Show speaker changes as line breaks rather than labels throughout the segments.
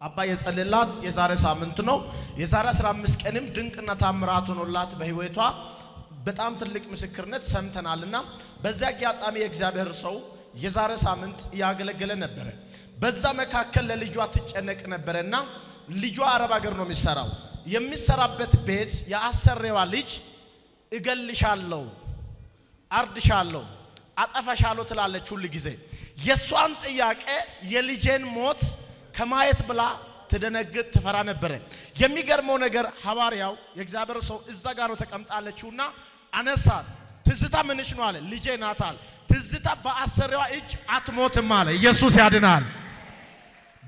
አባ የጸለላት የዛሬ ሳምንት ነው የዛሬ 15 ቀንም ድንቅና ታምራት ሆኖላት በህይወቷ በጣም ትልቅ ምስክርነት ሰምተናልና በዛ አጋጣሚ የእግዚአብሔር ሰው የዛሬ ሳምንት ያገለገለ ነበር በዛ መካከል ለልጇ ትጨነቅ ነበርና ልጇ አረብ ሀገር ነው የሚሰራበት ቤት ያሰረዋ ልጅ እገልሻለሁ አርድሻለሁ አጠፋሻለሁ ትላለች ሁሉ ጊዜ የሷን ጥያቄ የልጄን ሞት ከማየት ብላ ተደነግጥ ተፈራ ነበር የሚገርመው ነገር ሐዋርያው የእግዚአብሔር ሰው እዛ ጋር ነው ተቀምጣለችውና አነሳት ትዝታ ምንሽ ነው አለ ልጄ ናታል ትዝታ በአሰሪዋ እጅ አትሞትም አለ ኢየሱስ ያድናል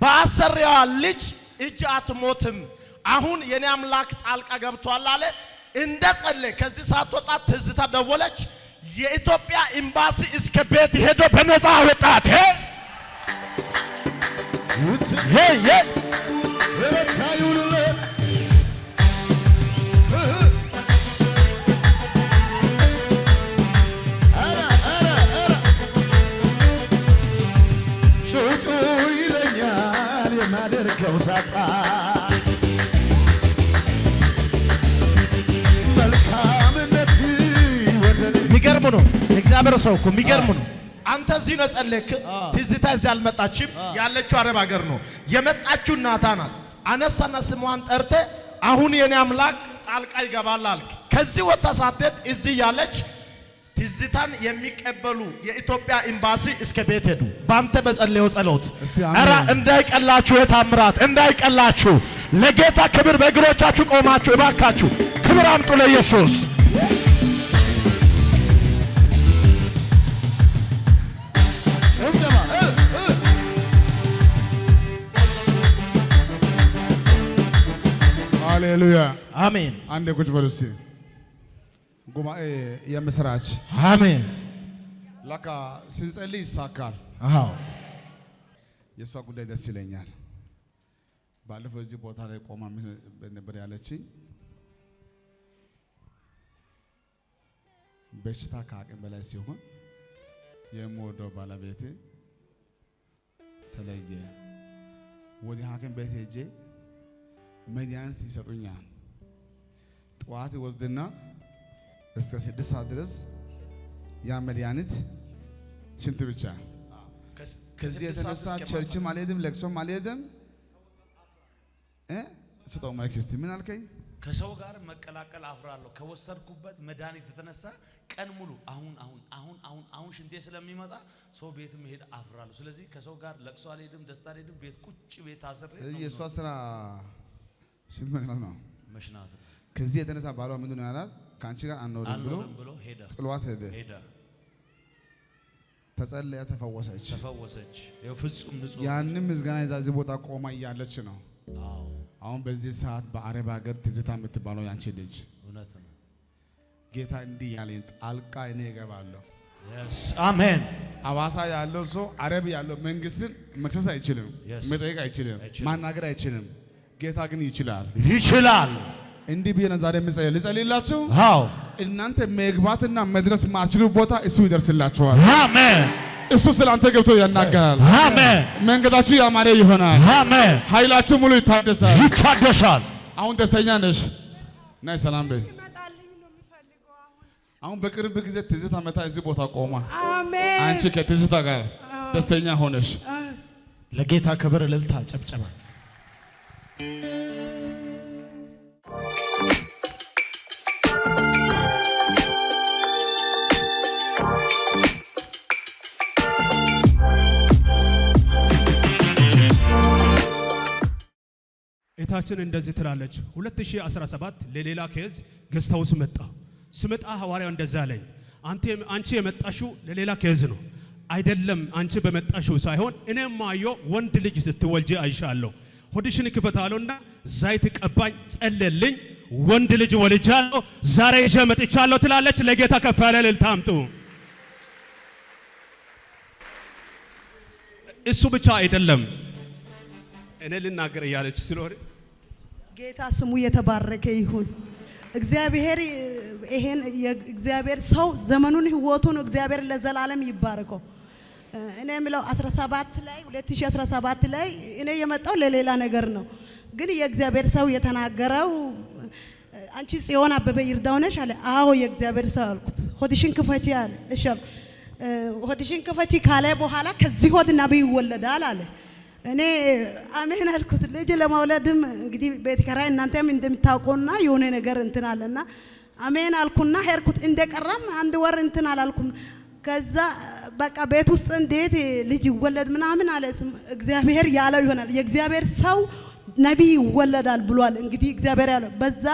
በአሰሪዋ ልጅ እጅ አትሞትም አሁን የኔ አምላክ ጣልቃ ገብቷል አለ እንደ ጸለየ ከዚህ ሳትወጣ ትዝታ ደወለች የኢትዮጵያ ኤምባሲ እስከ ቤት ሄዶ በነፃ ወጣት
ጩጩ ይለኛል የማደርገው ሳጣ መልካምነት ወደኔ
ሚገርም ነው እግዚአብሔር ሰው እኮ ሚገርም ነው አንተ እዚህ ነው ጸለይክ ትዝታ እዚህ አልመጣችም ያለችው አረብ ሀገር ነው የመጣችው እናታ ናት አነሳና ስሟን ጠርተ አሁን የኔ አምላክ ጣልቃ ይገባል አልክ ከዚህ ወጣ ሳትት እዚህ ያለች ትዝታን የሚቀበሉ የኢትዮጵያ ኤምባሲ እስከ ቤት ሄዱ ባንተ በጸለየው ጸሎት አራ እንዳይቀላችሁ የታምራት እንዳይቀላችሁ ለጌታ ክብር በእግሮቻችሁ ቆማችሁ እባካችሁ ክብር አምጡ ለኢየሱስ
ሃሌሉያ
አሜን
አንዴ ቁጭ በሉ እስቲ ጉባኤ የምስራች
አሜን
ለካ ሲጸልይ ይሳካል
አዎ
የሷ ጉዳይ ደስ ይለኛል ባለፈው እዚህ ቦታ ላይ ቆማ ነበር ያለችኝ በሽታ ከአቅም በላይ ሲሆን የምወደው ባለቤቴ ተለየ ወደ ሐኪም ቤት ሄጄ መድኃኒት ይሰጡኛል ጠዋት ወስድና እስከ 6 ሰዓት ድረስ ያ መድኃኒት ሽንት ብቻ ከዚህ የተነሳ ቸርችም አልሄድም ለቅሶም አልሄድም ስጠው ማይክ እስቲ ምን አልከኝ
ከሰው ጋር መቀላቀል አፍራለሁ ከወሰድኩበት መድኃኒት የተነሳ ቀን ሙሉ አሁን ሽንቴ ስለሚመጣ ሰው ቤት መሄድ አፍራለሁ ስለዚህ ከሰው ጋር ለቅሶ አልሄድም ደስታ አልሄድም ቤት ቁጭ ቤት አሰረ
የሷ ስራ ሽንት መሽናት ነው
መሽናት
ከዚህ የተነሳ ባሏ ምንድነው ያላት ካንቺ ጋር አንወድም ብሎ
ሄደ
ጥሏት ሄደ ተጸለየ ተፈወሰች
ይኸው ፍጹም ንጹህ
ያንንም ምስጋና ይዛ እዚህ ቦታ ቆማ እያለች ነው አሁን በዚህ ሰዓት በአረብ ሀገር ትዝታ የምትባለው ያንቺ ልጅ
እውነት ነው
ጌታ እንዲህ ያለኝ ጣልቃ እኔ እገባለሁ
አሜን
አዋሳ ያለው ሰው አረብ ያለው መንግስትን መክሰስ አይችልም መጠየቅ አይችልም ማናገር አይችልም ጌታ ግን ይችላል እንዲህ ቢሆን ዛሬ ልጸልይላችሁ
አዎ
እናንተ መግባትና መድረስ ማትችሉ ቦታ እሱ ይደርስላችኋል
አሜን
እሱ ስላንተ ገብቶ ያናገራል
አሜን
መንገዳችሁ ያማረ ይሆናል
አሜን
ኃይላችሁ ሙሉ
ይታደሳል
አሁን ደስተኛ ነሽ ናይ ሰላም በይ አሁን በቅርብ ጊዜ ትዝታ መታ እዚህ ቦታ ቆማ አሜን አንቺ ከትዝታ ጋር ደስተኛ ሆነሽ
ለጌታ ክብር እልልታ ጨብጨባ
እታችን እንደዚህ ትላለች 2017 ለሌላ ኬዝ ገስታውስ ስመጣ ሐዋርያው እንደዛ አለኝ አንቺ የመጣሽው ለሌላ ኬዝ ነው አይደለም አንቺ በመጣሽው ሳይሆን እኔም ማዮ ወንድ ልጅ ስትወልጂ አይሻለሁ ሆድሽን ክፈታለውና ዘይት ቀባኝ ጸለልኝ ወንድ ልጅ ወልጃለሁ ዛሬ ይዤ መጥቻለሁ ትላለች ለጌታ ከፍ ያለ እልልታ አምጡ እሱ ብቻ አይደለም እኔ ልናገር ያለች ስለሆነ
ጌታ ስሙ የተባረከ ይሁን እግዚአብሔር ይሄን የእግዚአብሔር ሰው ዘመኑን ህይወቱን እግዚአብሔር ለዘላለም ይባርከው እኔ የምለው 17 ላይ 2017 ላይ እኔ የመጣው ለሌላ ነገር ነው። ግን የእግዚአብሔር ሰው የተናገረው አንቺ ጽዮን አበበ ይርዳው ነሽ አለ። አዎ የእግዚአብሔር ሰው አልኩት። ሆድሽን ክፈቺ አለ። እሺ አልኩ። ሆድሽን ክፈቺ ካለ በኋላ ከዚህ ሆድ ነብይ ይወለዳል አለ። እኔ አሜን አልኩት። ልጅ ለማውለድም እንግዲህ ቤት ከራይ እናንተም እንደምታውቁና የሆነ ነገር እንትን አለና አሜን አልኩና ሄርኩት። እንደቀራም አንድ ወር እንትን አላልኩም። ከዛ በቃ ቤት ውስጥ እንዴት ልጅ ይወለድ ምናምን አለ። እግዚአብሔር ያለው ይሆናል። የእግዚአብሔር ሰው ነብይ ይወለዳል ብሏል። እንግዲህ እግዚአብሔር ያለው በዛ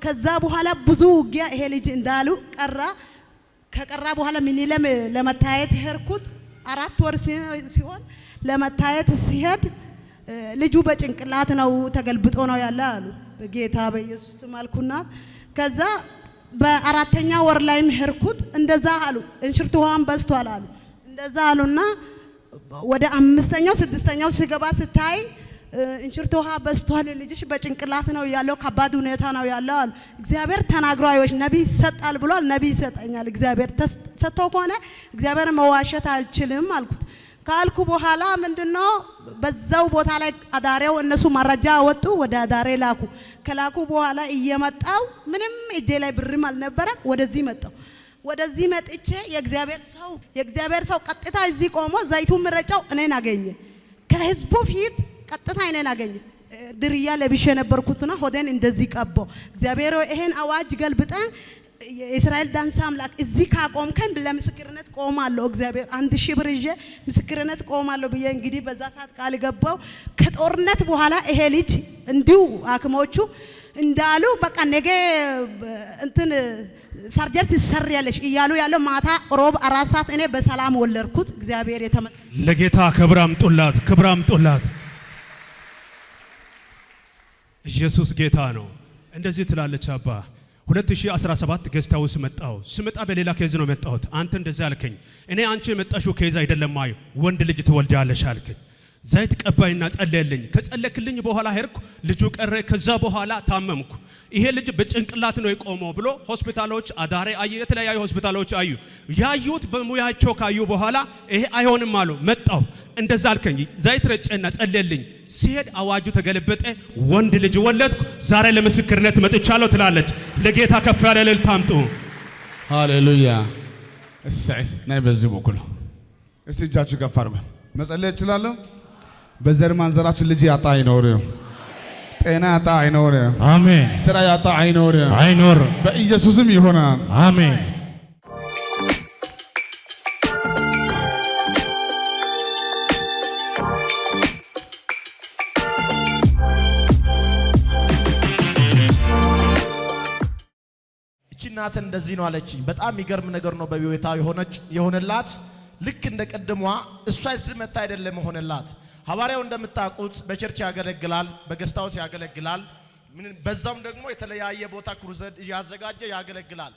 ከዛ በኋላ ብዙ ውጊያ ይሄ ልጅ እንዳሉ ቀራ። ከቀራ በኋላ ሚኒለም ለመታየት ሄርኩት። 4 ወር ሲሆን ለመታየት ሲሄድ ልጁ በጭንቅላት ነው ተገልብጦ ነው ያለ አሉ። በጌታ በኢየሱስ ስም አልኩና ከዛ በአራተኛ ወር ላይም ሄርኩት። እንደዛ አሉ። እንሽርት ውሃን በስቷል አሉ። እንደዛ አሉና ወደ 5ኛው 6ኛው ሲገባ ስታይ እንሽርት ውሃ በስቷል፣ ልጅሽ በጭንቅላት ነው ያለው፣ ከባድ ሁኔታ ነው ያለው አሉ። እግዚአብሔር ተናግሮ አይወሽ ነብይ ይሰጣል ብሏል። ነብይ ይሰጠኛል። እግዚአብሔር ሰጥቶ ከሆነ እግዚአብሔር መዋሸት አልችልም አልኩት። ካልኩ በኋላ ምንድነው በዛው ቦታ ላይ አዳሬው እነሱ መረጃ ወጡ። ወደ አዳሬ ላኩ። ከላኩ በኋላ እየመጣው ምንም እጄ ላይ ብርም አልነበረም። ወደዚህ መጣው። ወደዚህ መጥቼ የእግዚአብሔር ሰው ቀጥታ እዚህ ቆሞ ዘይቱ ምረጫው እኔን አገኘ። ከህዝቡ ፊት ቀጥታ እኔን አገኘ። ድርያ ለብሼ ነበርኩትና ሆዴን እንደዚህ ቀባው። እግዚአብሔር ይሄን አዋጅ ገልብጠን የእስራኤል ዳንሳ አምላክ እዚህ ካቆምከን ለምስክርነት ቆማለሁ። እግዚአብሔር 1000 ብር ይዤ ምስክርነት ቆማለሁ ብዬ እንግዲህ በዛ ሰዓት ቃል ገባው። ከጦርነት በኋላ ይሄ ልጅ እንዲው አክሞቹ እንዳሉ በቃ ነገ እንትን ሰርጀሪ ትሰሪያለሽ እያሉ ያለው ማታ ሮብ 4 ሰዓት እኔ በሰላም ወለድኩት። እግዚአብሔር
ለጌታ ክብር አምጡላት። ኢየሱስ ጌታ ነው። እንደዚህ ትላለች አባ 2017 ጌስት ሃውስ መጣው። ስመጣ በሌላ ኬዝ ነው መጣሁት። አንተ እንደዛ አልከኝ። እኔ አንቺ የመጣሽው ኬዝ አይደለም ማዩ ወንድ ልጅ ትወልጃለሽ አልከኝ። ዘይት ቀባይና ጸለየልኝ። ከጸለክልኝ በኋላ ሄድኩ። ልጁ ቀረ። ከዛ በኋላ ታመምኩ። ይሄ ልጅ በጭንቅላት ነው የቆመው ብሎ ሆስፒታሎች አዳሬ አዩ፣ የተለያዩ ሆስፒታሎች አዩ። ያዩት በሙያቸው ካዩ በኋላ ይሄ አይሆንም አሉ። መጣው እንደዛ አልከኝ። ዘይት ረጨና ጸለየልኝ። ሲሄድ አዋጁ ተገለበጠ። ወንድ ልጅ ወለድኩ። ዛሬ ለምስክርነት መጥቻለሁ ትላለች። ለጌታ ከፍ ያለ እልልታ አምጡ።
ሃሌሉያ። እሰይ ናይ በዚህ በኩል እስቲ እጃችሁ ከፍ አድርጉ። መጸለይ እችላለሁ። በዘር ማንዘራችሁ ልጅ ያጣ አይኖርም። ጤና ያጣ አይኖርም።
አሜን።
ስራ ያጣ አይኖርም።
አይኖርም።
በኢየሱስም ይሆናል።
አሜን።
እቺ እናት እንደዚህ ነው አለችኝ። በጣም የሚገርም ነገር ነው በቤቷ የሆነላት። ልክ እንደ ቀድሟ እሷ እዚህ መታ አይደለም ሆነላት። ሐዋርያው እንደምታውቁት በቸርች ያገለግላል፣ በገስታውስ ያገለግላል። በዛም ደግሞ የተለያየ ቦታ ክሩዘድ ያዘጋጀ ያገለግላል።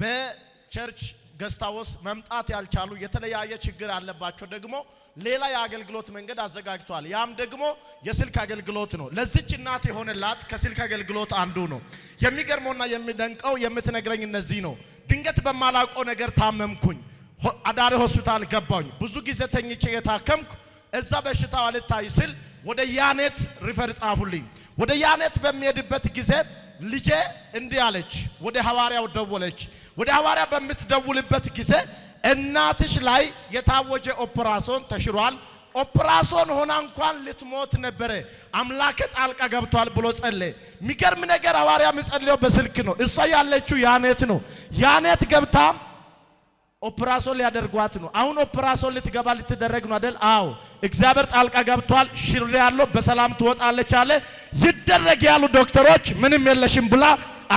በቸርች ገስታውስ መምጣት ያልቻሉ የተለያየ ችግር ያለባቸው ደግሞ ሌላ የአገልግሎት መንገድ አዘጋጅቷል። ያም ደግሞ የስልክ አገልግሎት ነው። ለዚች እናት የሆነላት ከስልክ አገልግሎት አንዱ ነው። የሚገርመውና የሚደንቀው የምትነግረኝ እነዚህ ነው። ድንገት በማላውቀው ነገር ታመምኩኝ። አዳሪ ሆስፒታል ገባኝ። ብዙ ጊዜ ተኝቼ የታከምኩ እዛ በሽታው አልታይ ስል ወደ ያኔት ሪፈር ጻፉልኝ። ወደ ያኔት በሚሄድበት ጊዜ ልጄ እንዲህ አለች። ወደ ሐዋርያው ደወለች። ወደ ሐዋርያ በምትደውልበት ጊዜ እናትሽ ላይ የታወጀ ኦፕራሶን ተሽሯል፣ ኦፕራሶን ሆና እንኳን ልትሞት ነበረ፣ አምላክ ጣልቃ ገብቷል ብሎ ጸለየ። የሚገርም ነገር ሐዋርያ የሚጸልየው በስልክ ነው። እሷ ያለችው ያኔት ነው። ያኔት ገብታ ኦፕራሶን ሊያደርጓት ነው። አሁን ኦፕራሶን ልትገባ ልትደረግ ነው አይደል? አዎ እግዚአብሔር ጣልቃ ገብቷል። ሽር ያለው በሰላም ትወጣለች አለ። ይደረግ ያሉ ዶክተሮች ምንም የለሽም ብላ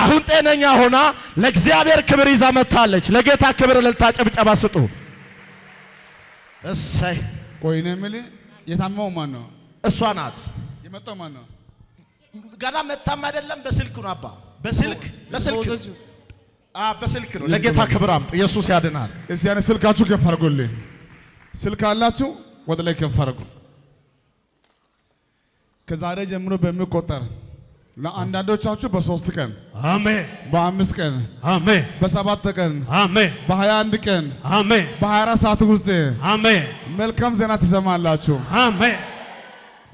አሁን ጤነኛ ሆና ለእግዚአብሔር ክብር ይዛ መጣለች። ለጌታ ክብር እልልታ ጭብጨባ ስጡ። እሰይ
ቆይኔ ምሊ የታመመው ማን ነው?
እሷ ናት።
የመጣው ማን ነው?
ገና መታም አይደለም፣ በስልክ ነው አባ። በስልክ በስልክ ነው። ለጌታ ክብር አምጡ። ኢየሱስ ያድናል።
እስቲ ያኔ ስልካችሁ ከፍ አድርጉልኝ። ስልክ አላችሁ ወደ ላይ ከፍ አድርጉ። ከዛሬ ጀምሮ በሚቆጠር ለአንዳንዶቻችሁ በ3 ቀን
አሜን
በ5 ቀን
አሜን
በ7 ቀን
አሜን
በ21 ቀን
አሜን
በ24 ሰዓት ውስጥ
አሜን
መልካም ዜና ትሰማላችሁ።
አሜን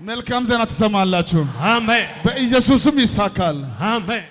መልካም ዜና ትሰማላችሁ።
አሜን
በኢየሱስም ይሳካል።
አሜን